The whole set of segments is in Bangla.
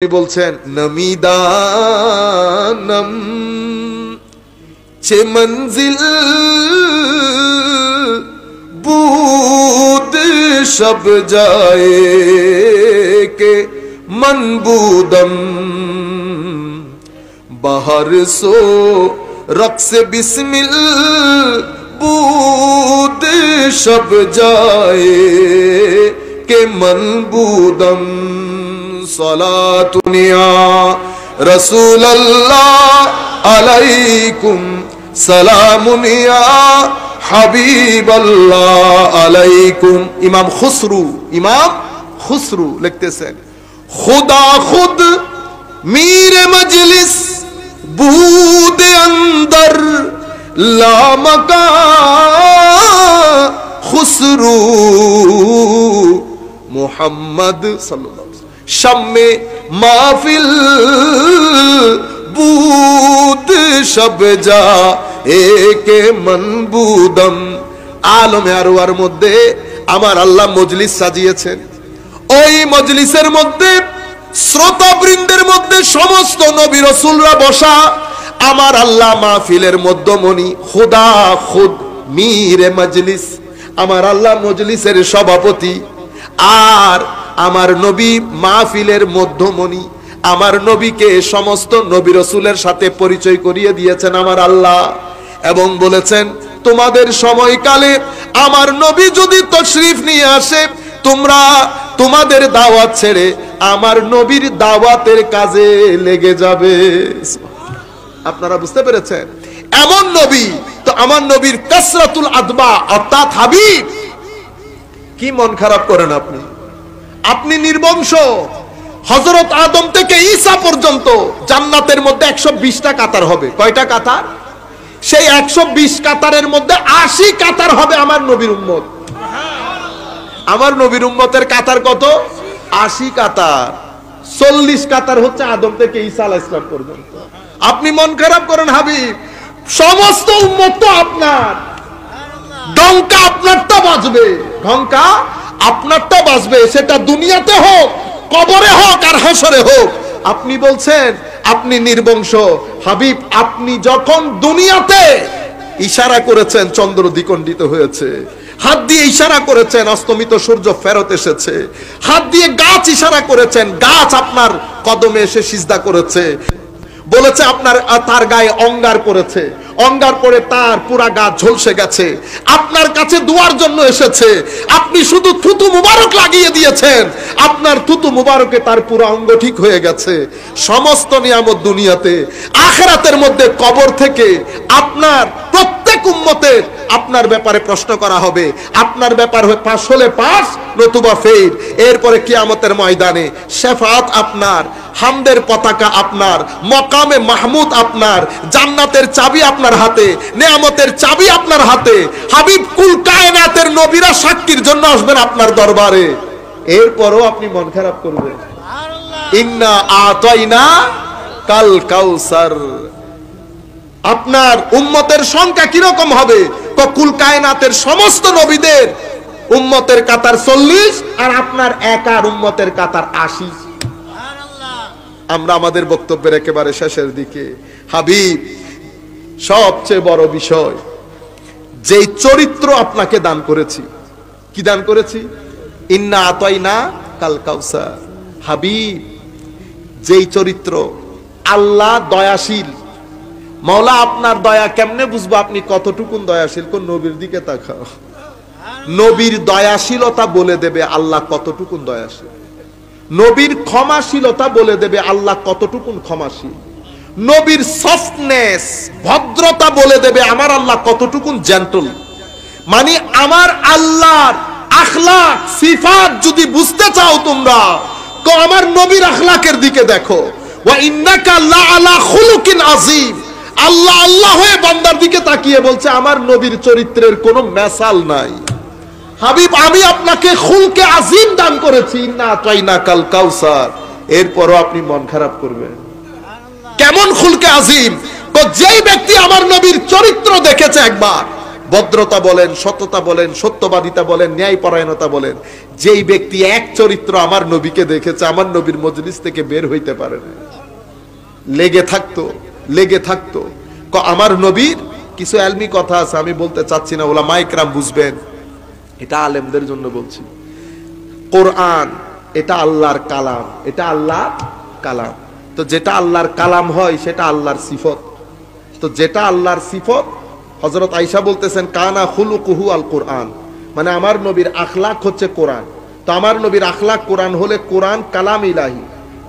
বলছেন নমিদানম চে মঞ্জিল বুদ সব যায় কে মনবুদম বাহর সো রক্স বিসমিল বুদ সব যায় কে মনবুদম সালাতুনিয়া রাসূলুল্লাহ আলাইকুম সালামুনিয়া হাবিবাল্লাহ আলাইকুম। ইমাম খুসরু লিখতেছেন খুদা খুদ মীরে মজলিস বুদ अंदर लामका खुसरू मोहम्मद सल्लल्लाहु अलैहि वसल्लम शम्मे माफिल बुद शब जा एके मनबुदम। आलमे आरওয়ার মধ্যে আমার আল্লাহ মজলিস সাজিয়েছেন। ওই মজলিসের মধ্যে শ্রোতাবৃন্দের মধ্যে সমস্ত নবী রাসূলরা বসা, আমার আল্লাহ মাহফিলের মধ্যমণি খুদা খুদ মীরে মজলিস, আমার আল্লাহ মজলিসের সভাপতি, আর আমার নবী মাহফিলের মধ্যমণি। আমার নবীকে সমস্ত নবী রাসূলের সাথে পরিচয় করিয়ে দিয়েছেন আমার আল্লাহ, এবং বলেছেন তোমাদের সময়কালে আমার নবী যদি তশরিফ নিয়ে আসে, তোমরা তোমাদের দাওয়াত ছেড়ে আমার নবীর দাওয়াতের কাজে লেগে যাবে। আপনারা বুঝতে পেরেছেন? এমন নবী তো আমার নবীর কাসরাতুল আদবা অর্থাৎ হাবিব। কি মন খারাপ করেন আপনি? আপনি নির্বংশ। হযরত আদম থেকে ঈসা পর্যন্ত জান্নাতের মধ্যে 120টা কাতার হবে। কয়টা কাতার? সেই 120 কাতারের মধ্যে 80 কাতার হবে আমার নবীর উম্মত। আমার নবীর উম্মতের কাতার কত? 80 কাতার। 40 কাতার হচ্ছে আদম থেকে ঈসা আলাইহিস সালাম পর্যন্ত। আপনি মন খারাপ করেন হাবিব, সমস্ত উম্মত তো আপনার, ডঙ্কা আপনারটা বাজবে, ঢঙ্কা আপনারটা বাজবে, সেটা দুনিয়াতে হোক, কবরে হোক, আর হাসরে হোক। আপনি বলছেন আপনি নির্বংশ। হাবিব, আপনি যখন দুনিয়াতে ইশারা করেছেন চন্দ্র দ্বিখণ্ডিত হয়েছে, হাত দিয়ে ইশারা করেছেন অস্তমিত সূর্য ফেরত এসেছে, হাত দিয়ে গাছ ইশারা করেছেন, গাছ আপনার কদমে এসে সিজদা করেছে, বলেছে আপনার তার গায়ে অঙ্গার পড়েছে, অঙ্গার পরে তার পুরা গা ঝলসে গেছে, আপনার কাছে দোয়ার জন্য এসেছে, আপনি শুধু থুতু মুবারক লাগিয়ে দিয়েছেন, আপনার থুতু মুবারকে তার পুরো অঙ্গ ঠিক হয়ে গেছে। সমস্ত নিয়ামত দুনিয়াতে, আখিরাতের মধ্যে কবর থেকে আপনার প্রত্যেক উম্মতের আপনার ব্যাপারে প্রশ্ন করা হবে। আপনার ব্যাপার পাশ হলে পাস, নতুবা ফের। এরপরে কিয়ামতের ময়দানে শাফাআত আপনার, হামদের পতাকা আপনার, মকামে মাহমুদ আপনার, জান্নাতের চাবি আপনার হাতে, নিয়ামতের চাবি আপনার হাতে। হাবিব, কুল কায়নাতের নবীরা সাক্ষীর জন্য আসবেন আপনার দরবারে। এরপরও আপনি মন খারাপ করবেন। ইন্না আতাইনা কাল কাউসার। আপনার উম্মতের সংখ্যা কিরকম হবে? কুল কায়নাতের সমস্ত নবীদের উম্মতের কাতার 40, আর আপনার একার উম্মতের কাতার 80। আমরা আমাদের বক্তব্যের একেবারে শেষের দিকে। হাবিব, সবচেয়ে বড় বিষয়, যেই চরিত্র আপনাকে দান করেছি। কি দান করেছি? ইন্না আতাইনা কাল কাউসার। হাবিব, যেই চরিত্র, আল্লাহ দয়াশীল। মাওলা আপনার দয়া কেমনে বুঝবো আপনি কতটুকুন দয়াশীল? কোন নবীর দিকে তাকাও, নবীর দয়াশীলতা বলে দেবে আল্লাহ কতটুকুন দয়াশীল। নবীর ক্ষমাশীলতা বলে দেবে আল্লাহ কতটুকুন ক্ষমাশীল। নবীর সফটনেস, ভদ্রতা বলে দেবে আমার আল্লাহ কতটুকুন জেন্টল। মানে আমার আল্লাহর আখলাক সিফাত যদি বুঝতে চাও তোমরা, তো আমার নবীর আখলাকের দিকে দেখো। ওয়া ইন্নাকা লাআলা খুলুকিন আযীম। আল্লাহ আল্লাহ হয়ে বান্দার দিকে তাকিয়ে বলছে আমার নবীর চরিত্রের কোনো মেসাল নাই। হাবিব, আমি আপনাকে খুলকে আজিম দান করেছি, ইন্না আতাইনা কাল কাউসার। এরপরও আপনি মন খারাপ করবেন। কেমন খুলকে আজিম? তো যেই ব্যক্তি আমার নবীর চরিত্র দেখেছে একবার, ভদ্রতা বলেন, সততা বলেন, সত্যবাদিতা বলেন, ন্যায়পরায়ণতা বলেন, যেই ব্যক্তি এক চরিত্র আমার নবীকে দেখেছে, আমার নবীর মজলিস থেকে বের হইতে পারে না। লেগে থাকতো। আমার নবীর কিছু এলমি কথা আছে, আমি বলতে চাচ্ছি না, উলামায়ে কেরাম বুঝবেন, এটা আলেমদের জন্য বলছি। কোরআন এটা আল্লাহর কালাম, এটা আল্লাহর কালাম। তো যেটা আল্লাহর কালাম হয় সেটা আল্লাহর সিফত। তো যেটা আল্লাহর সিফত, হযরত আয়েশা বলতেছেন কানা খুলুকুহু আল কোরআন, মানে আমার নবীর আখলাক হচ্ছে কোরআন। তো আমার নবীর আখলাক কোরআন হলে কোরআন কালাম ইলাহি,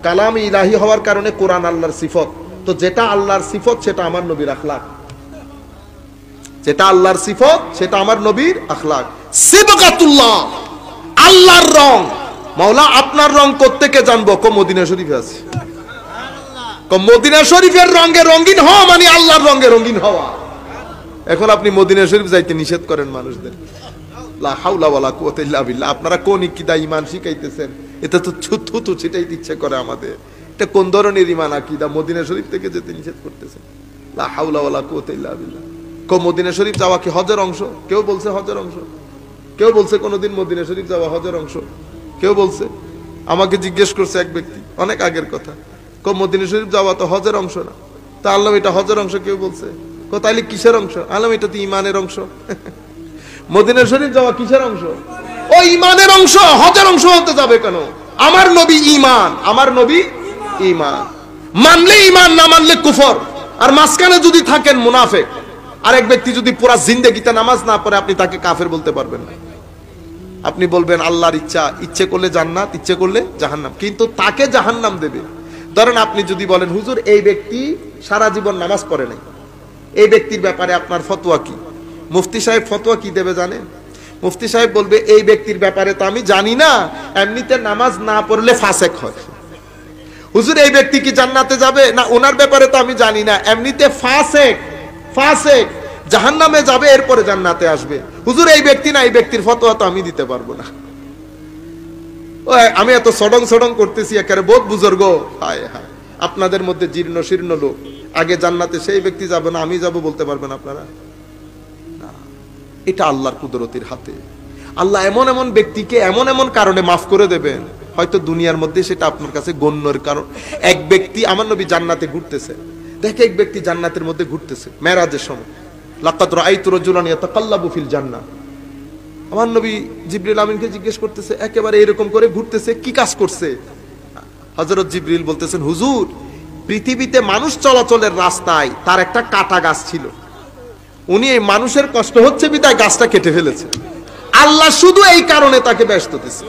কালাম ইলাহি হওয়ার কারণে কোরআন আল্লাহর সিফত। তো যেটা আল্লাহর সিফত সেটা আমার নবীর আখলাক, যেটা আল্লাহর সিফত সেটা আমার নবীর আখলাক। সিবগাতুল্লাহ, আল্লাহর রং। মাওলা আপনার রং কোত্থেকে জানবো? মদিনা শরীফে আছে। মদিনা শরীফের রঙে রঙিন হওয়া মানে আল্লাহর রঙে রঙিন হওয়া। এখন আপনি মদিনা শরীফ যাইতে নিষেধ করেন মানুষদের, লা হাওলা ওয়ালা কুওয়াতা ইল্লা বিল্লাহ। আপনারা কোন ইকিদা ঈমান শিখাইতেছেন? এটা তো থুতু ছিটাইতে ইচ্ছে করে আমাদের। এটা কোন ধরনের ঈমান আকীদা? মদিনা শরীফ থেকে যেতে নিষেধ করতেছেন, লা হাওলা ওয়ালা কুওয়াতা ইল্লা বিল্লাহ। মদিনা শরীফ যাওয়া কি হজের অংশ? কেউ বলছে হজের অংশ? কেউ বলছে কোনোদিন মদিনা শরীফ যাওয়া হজের অংশ? কেউ বলছে? আমাকে জিজ্ঞেস করছে এক ব্যক্তি, অনেক আগের কথা, মদিনা শরীফ যাওয়া তো হজের অংশ না। তা আল্লাহ এটা হজের অংশ কেউ বলছে? তাইলে কিসের অংশ? আল্লাহ এটা তো ঈমানের অংশ। মদিনা শরীফ যাওয়া কিসের অংশ? ও ঈমানের অংশ। হজের অংশ হতে যাবে কেন? আমার নবী ঈমান, আমার নবী ঈমান। মানলে ঈমান, না মানলে কুফর। আর মাঝখানে যদি থাকেন মুনাফিক, আর এক ব্যক্তি যদি পুরা জিন্দেগিতে নামাজ না পড়ে, আপনি তাকে কাফের বলতে পারবেন না। আপনি বলবেন আল্লাহর ইচ্ছা, ইচ্ছে করলে জান্নাত, ইচ্ছে করলে জাহান্নাম, কিন্তু তাকে জাহান্নাম দেবে। ধরেন আপনি যদি বলেন হুজুর এই ব্যক্তি সারা জীবন নামাজ পড়ে নাই, এই ব্যক্তির ব্যাপারে আপনার ফতোয়া কি? মুফতি সাহেব ফতোয়া কি দেবে জানেন? মুফতি সাহেব বলবে এই ব্যক্তির ব্যাপারে তো আমি জানি না, এমনিতে নামাজ না পড়লে ফাসেক হয়। হুজুর এই ব্যক্তি কি জান্নাতে যাবে? না, ওনার ব্যাপারে তো আমি জানি না, এমনিতে ফাসেক জাহান্নামে যাবে, এরপরে জান্নাতে আসবে। হুজুর এই ব্যক্তি না, এই ব্যক্তির ফতোয়া তো আমি দিতে পারবো না। আমি এত সডং করতেছি, একেবারে বহুত বুজুর্গ, হায় হায়, আপনাদের মধ্যে জীর্ণ শীর্ণ লোক, আগে জান্নাতে সেই ব্যক্তি যাবে না আমি যাব বলতে পারবেন আপনারা? না, এটা আল্লাহর কুদরতের হাতে। আল্লাহ এমন এমন ব্যক্তিকে এমন এমন কারণে মাফ করে দেবেন, হয়তো দুনিয়ার মধ্যে সেটা আপনার কাছে গণ্যের কারণ। এক ব্যক্তি, আমার নবী জান্নাতে ঘুরতেছে, দেখে এক ব্যক্তি জান্নাতের মধ্যে ঘুরতেছে মেরাজের সময়। লাকাদ রাআইতু রাজুলান ইয়াতাকাল্লাবু ফিল জান্নাহ। আমার নবী জিবরিল আমিনকে জিজ্ঞেস করতেছে, একেবারে এরকম করে ঘুরতেছে, কি কাজ করছে? হযরত জিবরিল বলতেছেন, হুজুর পৃথিবীতে মানুষ চলাচলের রাস্তায় তার একটা কাটা গাছ ছিল, উনি এই মানুষের কষ্ট হচ্ছে বিধায় গাছটা কেটে ফেলেছে, আল্লাহ শুধু এই কারণে তাকে ব্যস্ত দিয়েছে।